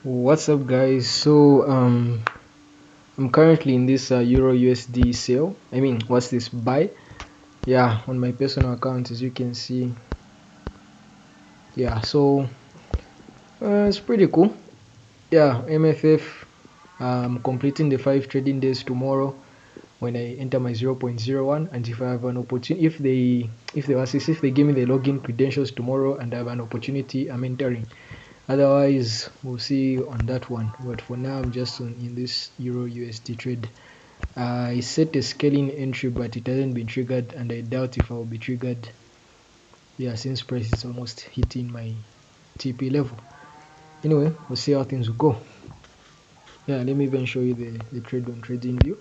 What's up, guys? I'm currently in this Euro USD sale. What's this buy? Yeah, on my personal account, as you can see. Yeah, it's pretty cool. Yeah, MFF. Completing the 5 trading days tomorrow when I enter my 0.01, and if I have an opportunity, if they give me the login credentials tomorrow and I have an opportunity, I'm entering. Otherwise, we'll see on that one. But for now, I'm just in this Euro USD trade. I set a scaling entry, but it hasn't been triggered, and I doubt if I'll be triggered. Yeah, since price is almost hitting my TP level. Anyway, we'll see how things will go. Yeah, let me even show you the trade on trading view.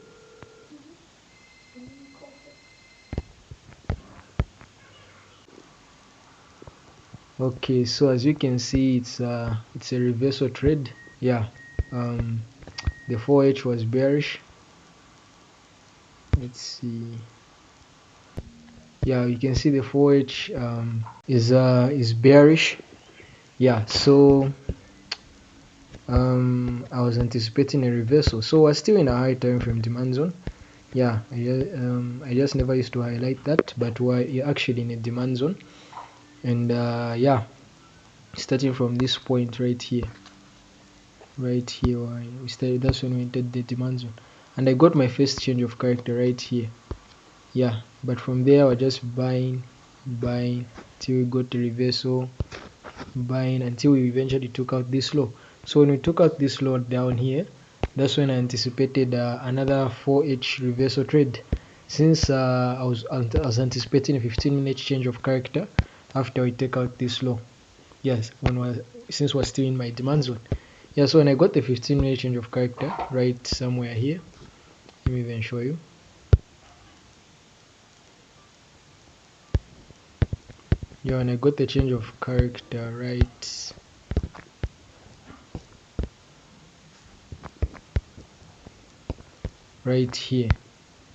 Okay, so as you can see, it's a reversal trade. Yeah, the 4H was bearish. Let's see. Yeah, you can see the 4H is bearish. Yeah, so I was anticipating a reversal, so we're still in a high time frame demand zone. Yeah, I just never used to highlight that, but we're actually in a demand zone. And yeah, starting from this point right here, we started, that's when we entered the demand zone, and I got my first change of character right here. Yeah, but from there we're just buying till we got the reversal, buying until we eventually took out this low. So when we took out this low down here, that's when I anticipated another 4H reversal trade, since I was anticipating a 15-minute change of character after we take out this low. Yes, since we're still in my demand zone. Yeah, so when I got the 15-minute change of character right somewhere here, let me even show you. Yeah, when I got the change of character right here,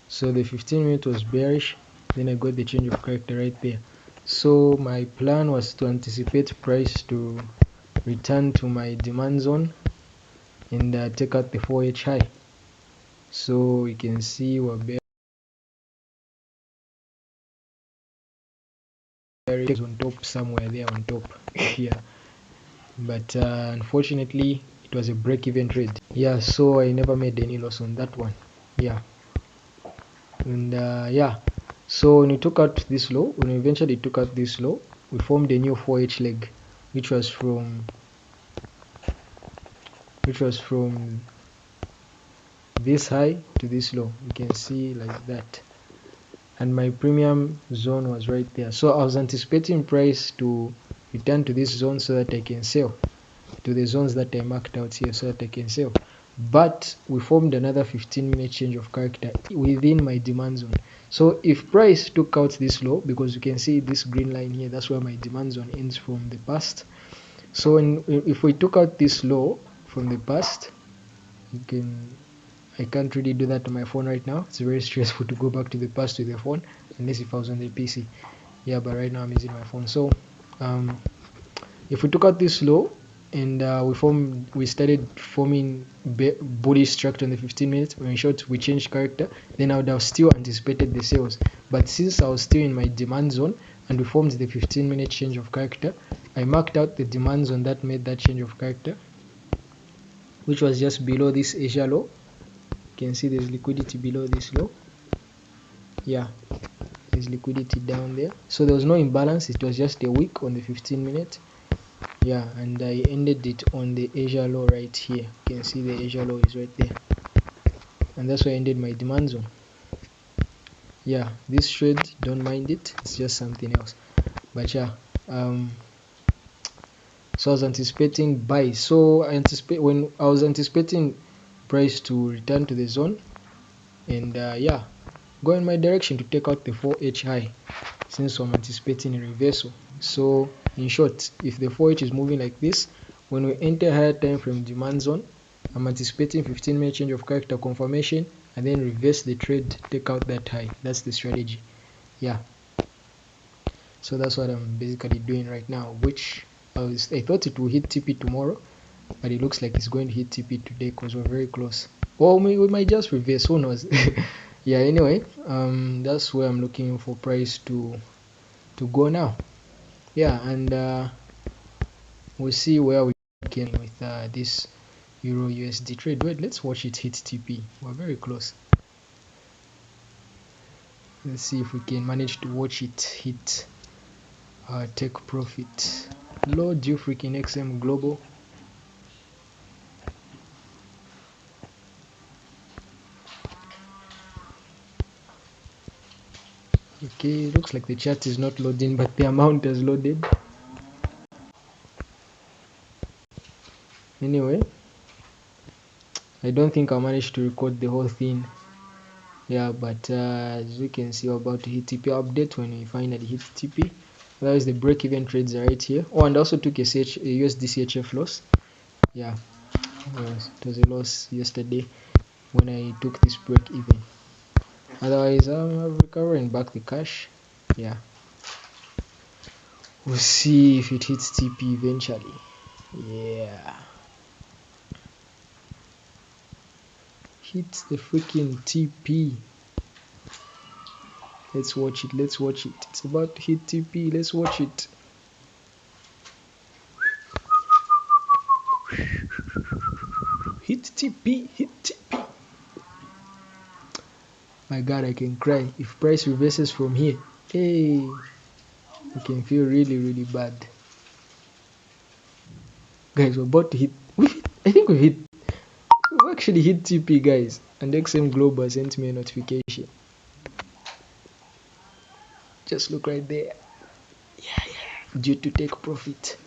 so the 15-minute was bearish, then I got the change of character right there. So my plan was to anticipate price to return to my demand zone and take out the 4H high. So you can see we're bearish on top, somewhere there on top. Yeah, but unfortunately it was a break-even trade. Yeah, so I never made any loss on that one. Yeah, and yeah, so when we took out this low, when we eventually took out this low, we formed a new 4H leg, which was from this high to this low. You can see like that, and my premium zone was right there. So I was anticipating price to return to this zone so that I can sell, to the zones that I marked out here so that I can sell. But we formed another 15-minute change of character within my demand zone. So if price took out this low, because you can see this green line here, that's where my demand zone ends from the past. So if we took out this low from the past, I can't really do that on my phone right now. It's very stressful to go back to the past with the phone, unless if I was on the PC. Yeah, but right now I'm using my phone. So if we took out this low and we started forming bullish structure on the 15 minutes, or in short we changed character, then I would have still anticipated the sales. But since I was still in my demand zone and we formed the 15-minute change of character, I marked out the demand zone that made that change of character, which was just below this Asia low. You can see there's liquidity below this low. Yeah, there's liquidity down there, so there was no imbalance. It was just a wick on the 15-minute. Yeah, and I ended it on the Asia low right here. You can see the Asia low is right there, and that's why I ended my demand zone. Yeah, this trade, don't mind it, it's just something else. But yeah, so I was anticipating buy. So when I was anticipating price to return to the zone, and yeah, go in my direction to take out the 4H high, since I'm anticipating a reversal. So in short, if the 4H is moving like this, when we enter higher time frame demand zone, I'm anticipating 15-minute change of character confirmation and then reverse the trade, take out that high. That's the strategy. Yeah, so that's what I'm basically doing right now, which I thought it will hit TP tomorrow, but it looks like it's going to hit TP today because we're very close. Or we might just reverse, who knows. Yeah, anyway, that's where I'm looking for price to go now. Yeah, and we'll see where we can with this Euro USD trade. Wait, let's watch it hit TP. We're very close. Let's see if we can manage to watch it hit take profit. Load you freaking XM Global. Okay, looks like the chart is not loading, but the amount has loaded. Anyway, I don't think I managed to record the whole thing. Yeah, but as you can see, we're about to hit TP update when we finally hit TP. Otherwise, the break-even trades are right here. Oh, and I also took a USD CHF loss. Yeah, it was a loss yesterday when I took this break-even. Otherwise, I'm recovering back the cash. Yeah, we'll see if it hits TP eventually. Yeah, hit the freaking TP. Let's watch it. Let's watch it. It's about to hit TP. Let's watch it. Hit TP. Hit TP. My God, I can cry. If price reverses from here, hey, I can feel really, really bad. Guys, we're about to hit. I think we actually hit TP, guys. And XM Global sent me a notification. Just look right there. Yeah. Due to take profit.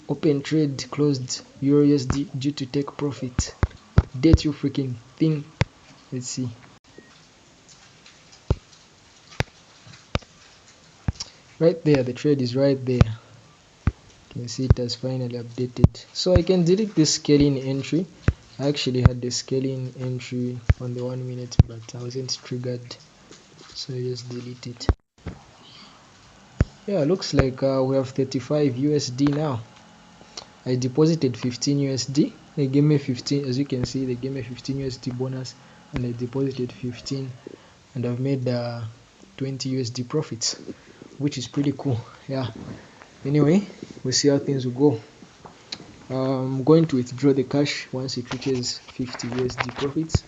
Open trade closed EURUSD due to take profit. Date you freaking thing. Let's see. Right there, the trade is right there. You can see it has finally updated. So I can delete this scaling entry. I actually had the scaling entry on the 1 minute, but I wasn't triggered, so I just delete it. Yeah, looks like we have 35 USD now. I deposited 15 USD. They gave me 15, as you can see, they gave me 15 USD bonus, and I deposited 15, and I've made 20 USD profits, which is pretty cool. Yeah. Anyway, we'll see how things will go. I'm going to withdraw the cash once it reaches 50 USD profits.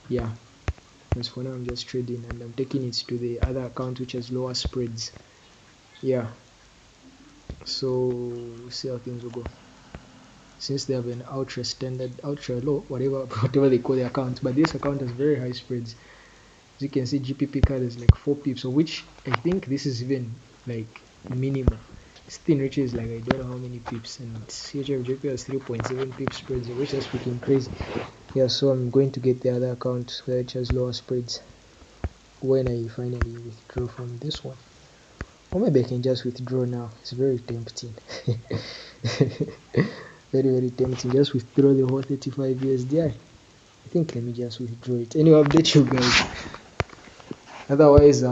Yeah, because for now I'm just trading, and I'm taking it to the other account which has lower spreads. Yeah, so we'll see how things will go. Since they have an ultra standard, ultra low, whatever they call the account, but this account has very high spreads. As you can see, GPP card is like 4 pips, so which I think this is even like minimal. This thing reaches like I don't know how many pips, and CHFJP has 3.7 pips spreads, which is freaking crazy. Yeah, so I'm going to get the other account which has lower spreads when I finally withdraw from this one. Or maybe I can just withdraw now. It's very tempting. Very tempting. Just withdraw the whole 35 USD. I think let me just withdraw it. Anyway, update you guys. Otherwise,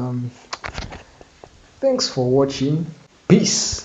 thanks for watching. Peace.